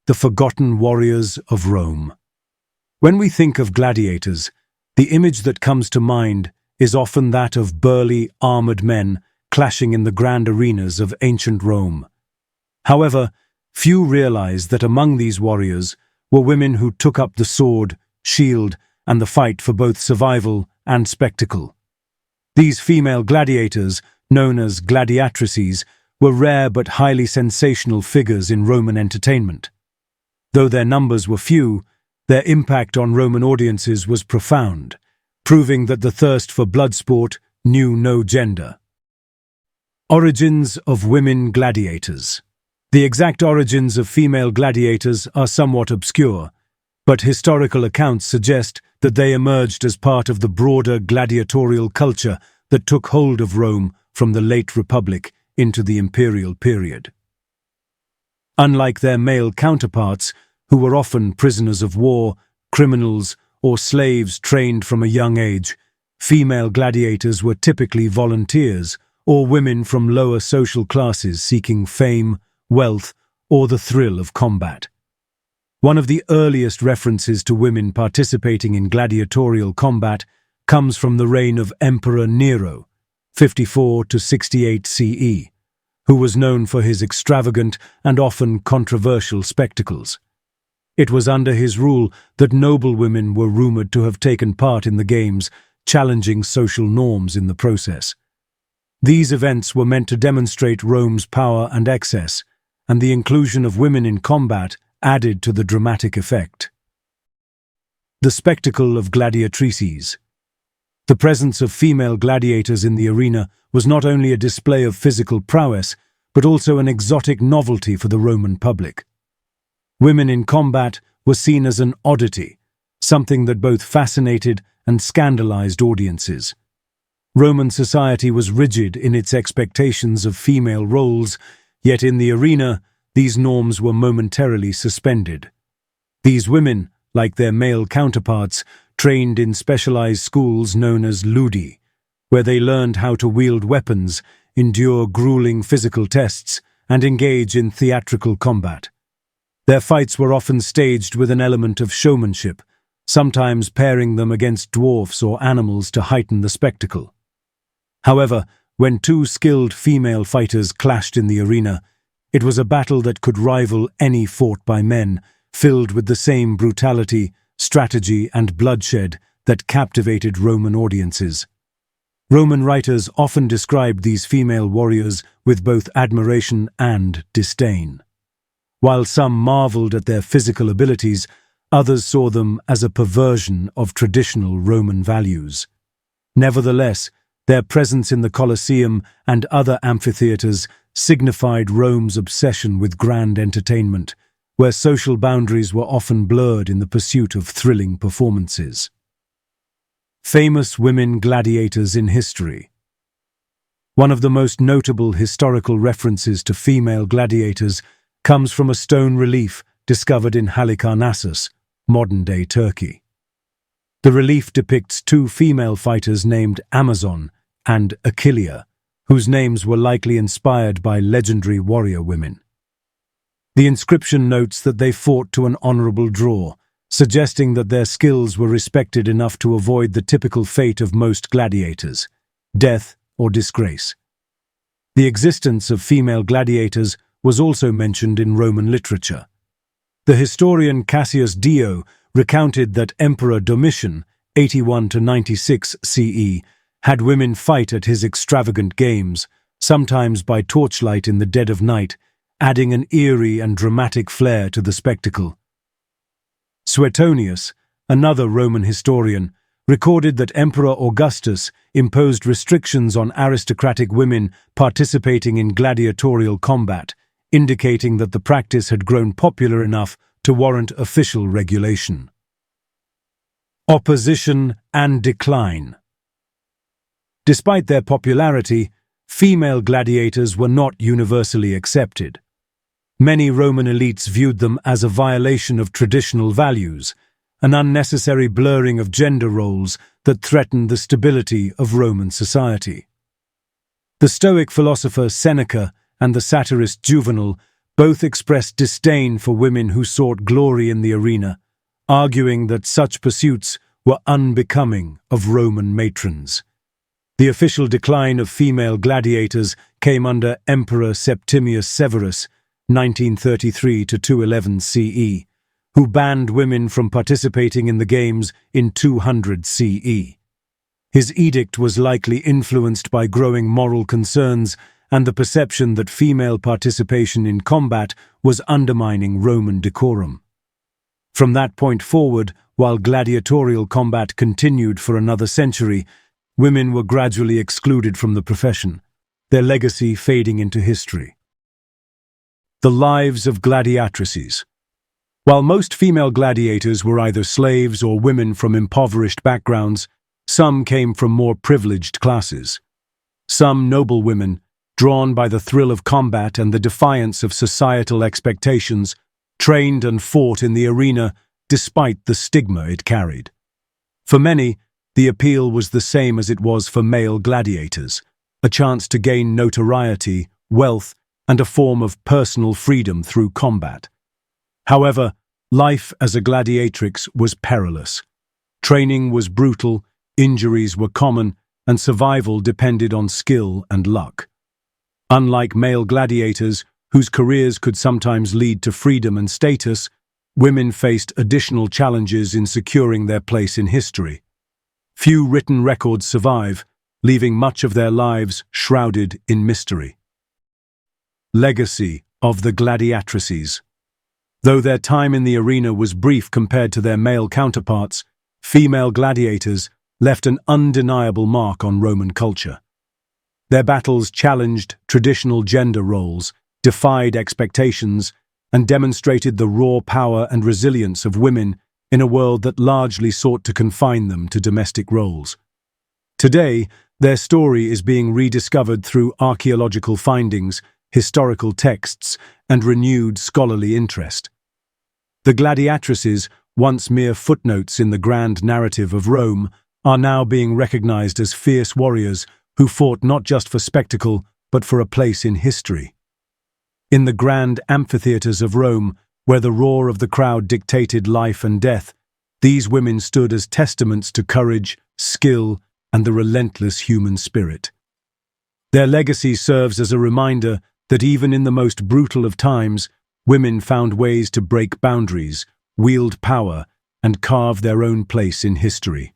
the forgotten warriors of Rome. When we think of gladiators, the image that comes to mind is often that of burly, armored men clashing in the grand arenas of ancient Rome. However, few realize that among these warriors were women who took up the sword, shield, and the fight for both survival and spectacle. These female gladiators, known as gladiatrices, were rare but highly sensational figures in Roman entertainment. Though their numbers were few, their impact on Roman audiences was profound, proving that the thirst for blood sport knew no gender. Origins of women gladiators. The exact origins of female gladiators are somewhat obscure, but historical accounts suggest that they emerged as part of the broader gladiatorial culture that took hold of Rome from the late Republic into the imperial period. Unlike their male counterparts, who were often prisoners of war, criminals, or slaves trained from a young age, female gladiators were typically volunteers or women from lower social classes seeking fame, wealth, or the thrill of combat. One of the earliest references to women participating in gladiatorial combat comes from the reign of Emperor Nero, 54 to 68 CE, who was known for his extravagant and often controversial spectacles. It was under his rule that noblewomen were rumored to have taken part in the games, challenging social norms in the process. These events were meant to demonstrate Rome's power and excess, and the inclusion of women in combat added to the dramatic effect. The spectacle of gladiatrices. The presence of female gladiators in the arena was not only a display of physical prowess, but also an exotic novelty for the Roman public. Women in combat were seen as an oddity, something that both fascinated and scandalized audiences. Roman society was rigid in its expectations of female roles, yet in the arena, these norms were momentarily suspended. These women, like their male counterparts, trained in specialized schools known as ludi, where they learned how to wield weapons, endure grueling physical tests, and engage in theatrical combat. Their fights were often staged with an element of showmanship, sometimes pairing them against dwarfs or animals to heighten the spectacle. However, when two skilled female fighters clashed in the arena, it was a battle that could rival any fought by men, filled with the same brutality, strategy, and bloodshed that captivated Roman audiences. Roman writers often described these female warriors with both admiration and disdain. While some marveled at their physical abilities, others saw them as a perversion of traditional Roman values. Nevertheless, their presence in the Colosseum and other amphitheaters signified Rome's obsession with grand entertainment, where social boundaries were often blurred in the pursuit of thrilling performances. Famous women gladiators in history. One of the most notable historical references to female gladiators comes from a stone relief discovered in Halikarnassus, modern-day Turkey. The relief depicts two female fighters named Amazon and Achillea, whose names were likely inspired by legendary warrior women. The inscription notes that they fought to an honorable draw, suggesting that their skills were respected enough to avoid the typical fate of most gladiators, death or disgrace. The existence of female gladiators was also mentioned in Roman literature. The historian Cassius Dio recounted that Emperor Domitian, 81 to 96 CE, had women fight at his extravagant games, sometimes by torchlight in the dead of night, adding an eerie and dramatic flair to the spectacle. Suetonius, another Roman historian, recorded that Emperor Augustus imposed restrictions on aristocratic women participating in gladiatorial combat, indicating that the practice had grown popular enough to warrant official regulation. Opposition and decline. Despite their popularity, female gladiators were not universally accepted. Many Roman elites viewed them as a violation of traditional values, an unnecessary blurring of gender roles that threatened the stability of Roman society. The Stoic philosopher Seneca and the satirist Juvenal Both expressed disdain for women who sought glory in the arena, arguing that such pursuits were unbecoming of Roman matrons. The official decline of female gladiators came under Emperor Septimius Severus, 1933 to 211 CE, who banned women from participating in the games in 200 CE. His edict was likely influenced by growing moral concerns and the perception that female participation in combat was undermining Roman decorum. From that point forward, while gladiatorial combat continued for another century, women were gradually excluded from the profession, their legacy fading into history. The lives of gladiatrices. While most female gladiators were either slaves or women from impoverished backgrounds, some came from more privileged classes. Some noble women, drawn by the thrill of combat and the defiance of societal expectations, trained and fought in the arena despite the stigma it carried. For many, the appeal was the same as it was for male gladiators, a chance to gain notoriety, wealth, and a form of personal freedom through combat. However, life as a gladiatrix was perilous. Training was brutal, injuries were common, and survival depended on skill and luck. Unlike male gladiators, whose careers could sometimes lead to freedom and status, women faced additional challenges in securing their place in history. Few written records survive, leaving much of their lives shrouded in mystery. Legacy of the Gladiatrices. Though their time in the arena was brief compared to their male counterparts, female gladiators left an undeniable mark on Roman culture. Their battles challenged traditional gender roles, defied expectations, and demonstrated the raw power and resilience of women in a world that largely sought to confine them to domestic roles. Today, their story is being rediscovered through archaeological findings, historical texts, and renewed scholarly interest. The gladiatrices, once mere footnotes in the grand narrative of Rome, are now being recognized as fierce warriors who fought not just for spectacle, but for a place in history. In the grand amphitheaters of Rome, where the roar of the crowd dictated life and death, these women stood as testaments to courage, skill, and the relentless human spirit. Their legacy serves as a reminder that even in the most brutal of times, women found ways to break boundaries, wield power, and carve their own place in history.